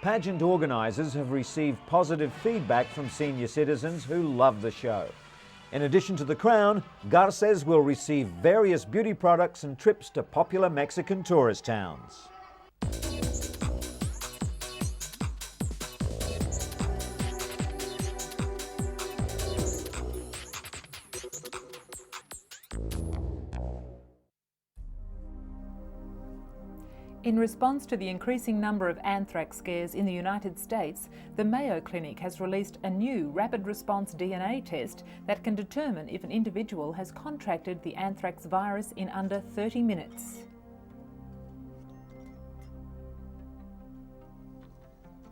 Pageant organisers have received positive feedback from senior citizens who love the show. In addition to the crown, Garces will receive various beauty products and trips to popular Mexican tourist towns. In response to the increasing number of anthrax scares in the United States, the Mayo Clinic has released a new rapid response DNA test that can determine if an individual has contracted the anthrax virus in under 30 minutes.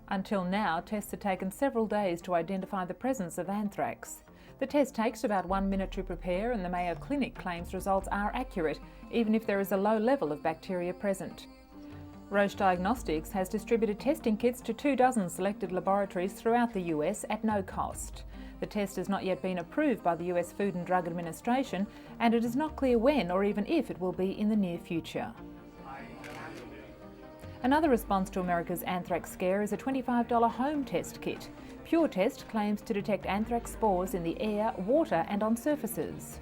Until now, tests have taken several days to identify the presence of anthrax. The test takes about 1 minute to prepare, and the Mayo Clinic claims results are accurate, even if there is a low level of bacteria present. Roche Diagnostics has distributed testing kits to 24 selected laboratories throughout the US at no cost. The test has not yet been approved by the US Food and Drug Administration, and it is not clear when or even if it will be in the near future. Another response to America's anthrax scare is a $25 home test kit. Pure Test claims to detect anthrax spores in the air, water and on surfaces.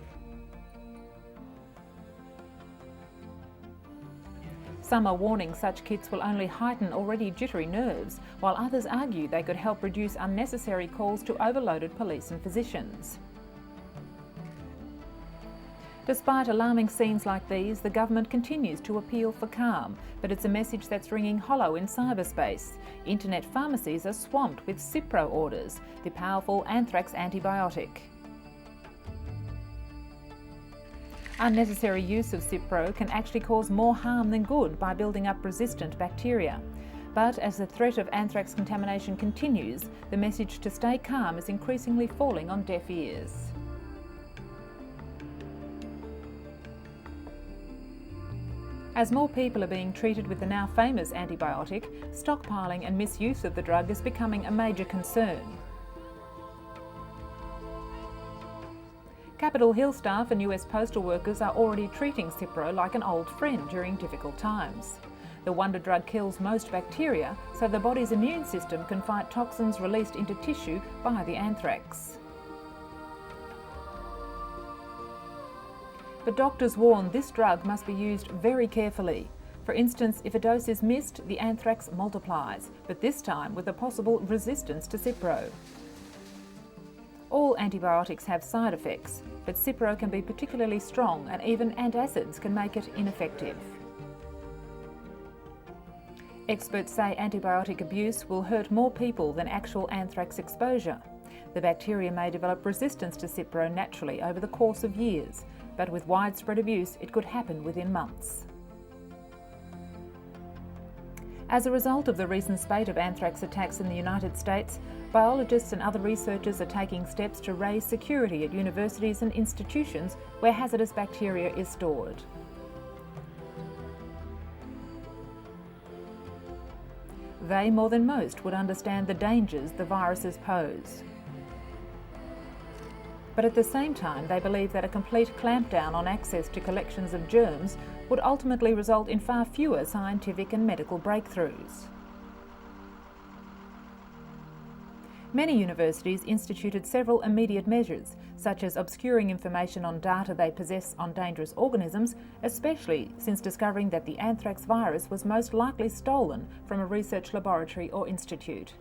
Some are warning such kits will only heighten already jittery nerves, while others argue they could help reduce unnecessary calls to overloaded police and physicians. Despite alarming scenes like these, the government continues to appeal for calm, but it's a message that's ringing hollow in cyberspace. Internet pharmacies are swamped with Cipro orders, the powerful anthrax antibiotic. Unnecessary use of Cipro can actually cause more harm than good by building up resistant bacteria. But as the threat of anthrax contamination continues, the message to stay calm is increasingly falling on deaf ears. As more people are being treated with the now famous antibiotic, stockpiling and misuse of the drug is becoming a major concern. Capitol Hill staff and US postal workers are already treating Cipro like an old friend during difficult times. The wonder drug kills most bacteria, so the body's immune system can fight toxins released into tissue by the anthrax. But doctors warn this drug must be used very carefully. For instance, if a dose is missed, the anthrax multiplies, but this time with a possible resistance to Cipro. All antibiotics have side effects, but Cipro can be particularly strong, and even antacids can make it ineffective. Experts say antibiotic abuse will hurt more people than actual anthrax exposure. The bacteria may develop resistance to Cipro naturally over the course of years, but with widespread abuse it could happen within months. As a result of the recent spate of anthrax attacks in the United States, biologists and other researchers are taking steps to raise security at universities and institutions where hazardous bacteria is stored. They, more than most, would understand the dangers the viruses pose. But at the same time, they believe that a complete clampdown on access to collections of germs would ultimately result in far fewer scientific and medical breakthroughs. Many universities instituted several immediate measures, such as obscuring information on data they possess on dangerous organisms, especially since discovering that the anthrax virus was most likely stolen from a research laboratory or institute.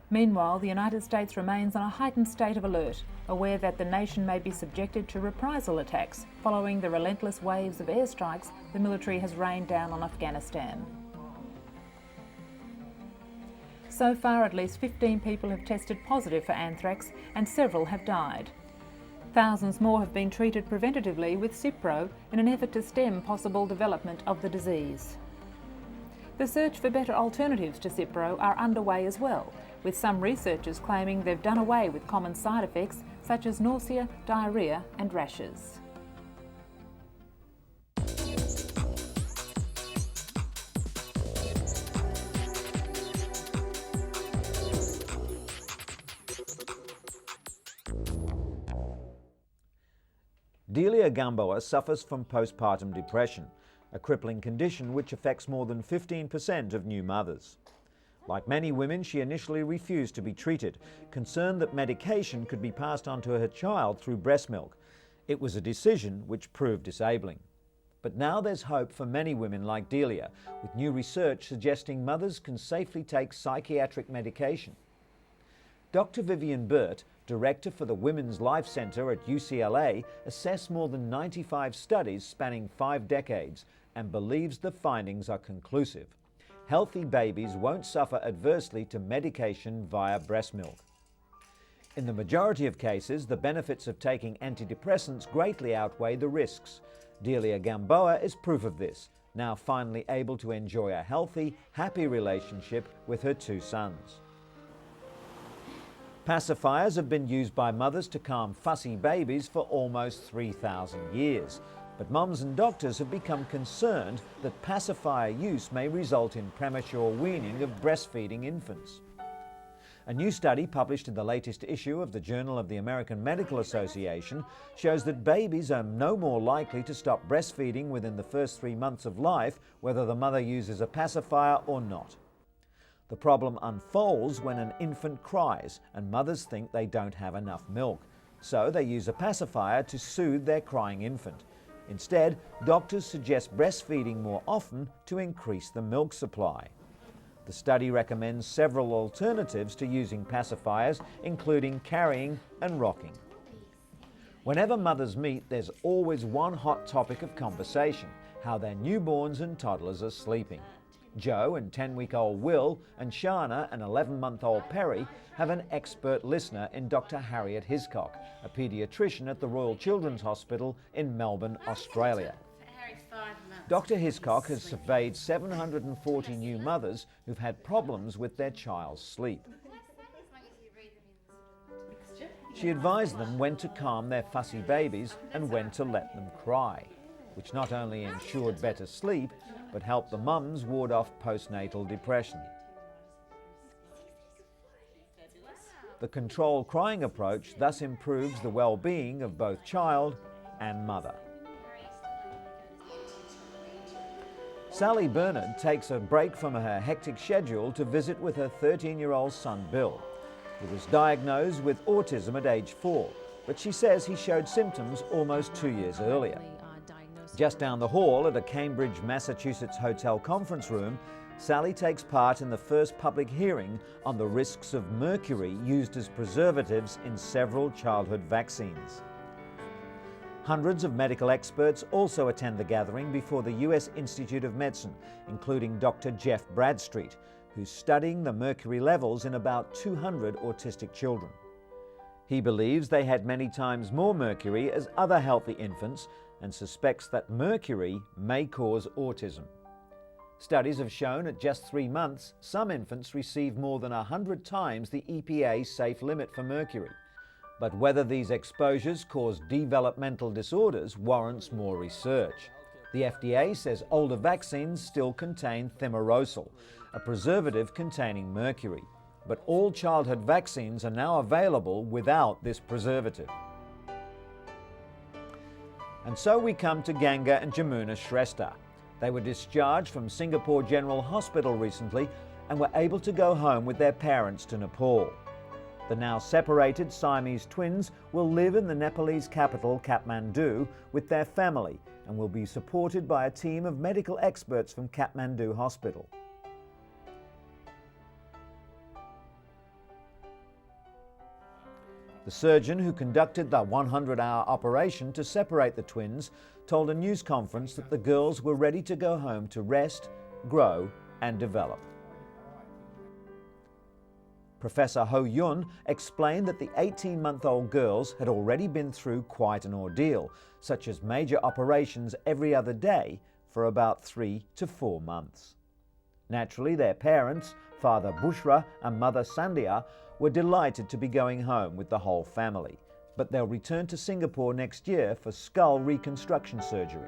Meanwhile, the United States remains on a heightened state of alert, aware that the nation may be subjected to reprisal attacks following the relentless waves of airstrikes the military has rained down on Afghanistan. So far, at least 15 people have tested positive for anthrax and several have died. Thousands more have been treated preventatively with Cipro in an effort to stem possible development of the disease. The search for better alternatives to Cipro are underway as well, with some researchers claiming they've done away with common side effects such as nausea, diarrhea and rashes. Delia Gamboa suffers from postpartum depression. a crippling condition which affects more than 15% of new mothers. Like many women, she initially refused to be treated, concerned that medication could be passed on to her child through breast milk. It was a decision which proved disabling. But now there's hope for many women like Delia, with new research suggesting mothers can safely take psychiatric medication. Dr. Vivian Burt, director for the Women's Life Centre at UCLA, assessed more than 95 studies spanning 5 decades and believes the findings are conclusive. Healthy babies won't suffer adversely to medication via breast milk. In the majority of cases, the benefits of taking antidepressants greatly outweigh the risks. Delia Gamboa is proof of this, now finally able to enjoy a healthy, happy relationship with her 2 sons. Pacifiers have been used by mothers to calm fussy babies for almost 3,000 years. But mums and doctors have become concerned that pacifier use may result in premature weaning of breastfeeding infants. A new study published in the latest issue of the Journal of the American Medical Association shows that babies are no more likely to stop breastfeeding within the first 3 months of life, whether the mother uses a pacifier or not. The problem unfolds when an infant cries and mothers think they don't have enough milk, so they use a pacifier to soothe their crying infant. Instead, doctors suggest breastfeeding more often to increase the milk supply. The study recommends several alternatives to using pacifiers, including carrying and rocking. Whenever mothers meet, there's always one hot topic of conversation: how their newborns and toddlers are sleeping. Joe and 10-week-old Will and Shana and 11-month-old Perry have an expert listener in Dr. Harriet Hiscock, a paediatrician at the Royal Children's Hospital in Melbourne, Australia. Dr. Hiscock has surveyed 740 new mothers who've had problems with their child's sleep. She advised them when to calm their fussy babies and when to let them cry, which not only ensured better sleep, but helped the mums ward off postnatal depression. The controlled crying approach thus improves the well-being of both child and mother. Sally Bernard takes a break from her hectic schedule to visit with her 13-year-old son Bill. He was diagnosed with autism at age 4, but she says he showed symptoms almost 2 years earlier. Just down the hall at a Cambridge, Massachusetts hotel conference room, Sally takes part in the first public hearing on the risks of mercury used as preservatives in several childhood vaccines. Hundreds of medical experts also attend the gathering before the US Institute of Medicine, including Dr. Jeff Bradstreet, who's studying the mercury levels in about 200 autistic children. He believes they had many times more mercury as other healthy infants and suspects that mercury may cause autism. Studies have shown at just 3 months, some infants receive more than 100 times the EPA safe limit for mercury. But whether these exposures cause developmental disorders warrants more research. The FDA says older vaccines still contain thimerosal, a preservative containing mercury. But all childhood vaccines are now available without this preservative. And so we come to Ganga and Jamuna Shrestha. They were discharged from Singapore General Hospital recently and were able to go home with their parents to Nepal. The now separated Siamese twins will live in the Nepalese capital, Kathmandu, with their family and will be supported by a team of medical experts from Kathmandu Hospital. The surgeon who conducted the 100-hour operation to separate the twins told a news conference that the girls were ready to go home to rest, grow and develop. Professor Ho Yun explained that the 18-month-old girls had already been through quite an ordeal, such as major operations every other day for about 3 to 4 months. Naturally, their parents, Father Bushra and Mother Sandhya, were delighted to be going home with the whole family, but they'll return to Singapore next year for skull reconstruction surgery.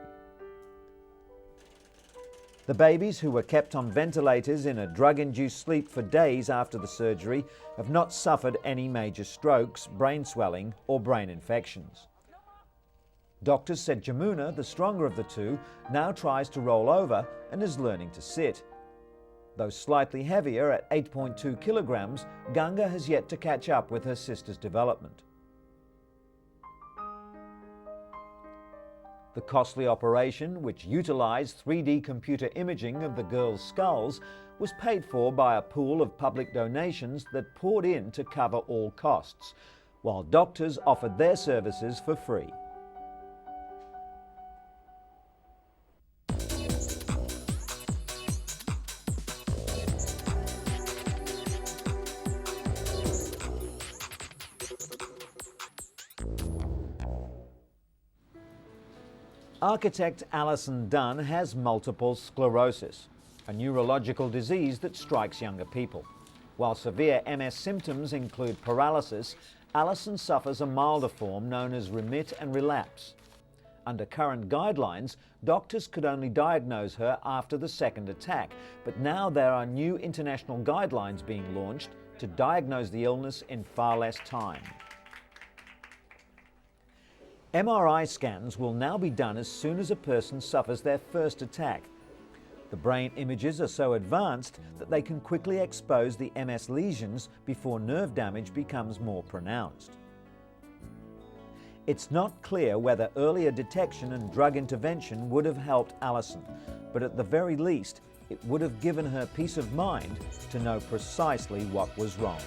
The babies, who were kept on ventilators in a drug-induced sleep for days after the surgery, have not suffered any major strokes, brain swelling or brain infections. Doctors said Jamuna, the stronger of the two, now tries to roll over and is learning to sit. Though slightly heavier at 8.2 kilograms, Ganga has yet to catch up with her sister's development. The costly operation, which utilised 3D computer imaging of the girls' skulls, was paid for by a pool of public donations that poured in to cover all costs, while doctors offered their services for free. Architect Alison Dunn has multiple sclerosis, a neurological disease that strikes younger people. While severe MS symptoms include paralysis, Alison suffers a milder form known as remit and relapse. Under current guidelines, doctors could only diagnose her after the second attack, but now there are new international guidelines being launched to diagnose the illness in far less time. MRI scans will now be done as soon as a person suffers their first attack. The brain images are so advanced that they can quickly expose the MS lesions before nerve damage becomes more pronounced. It's not clear whether earlier detection and drug intervention would have helped Alison, but at the very least, it would have given her peace of mind to know precisely what was wrong.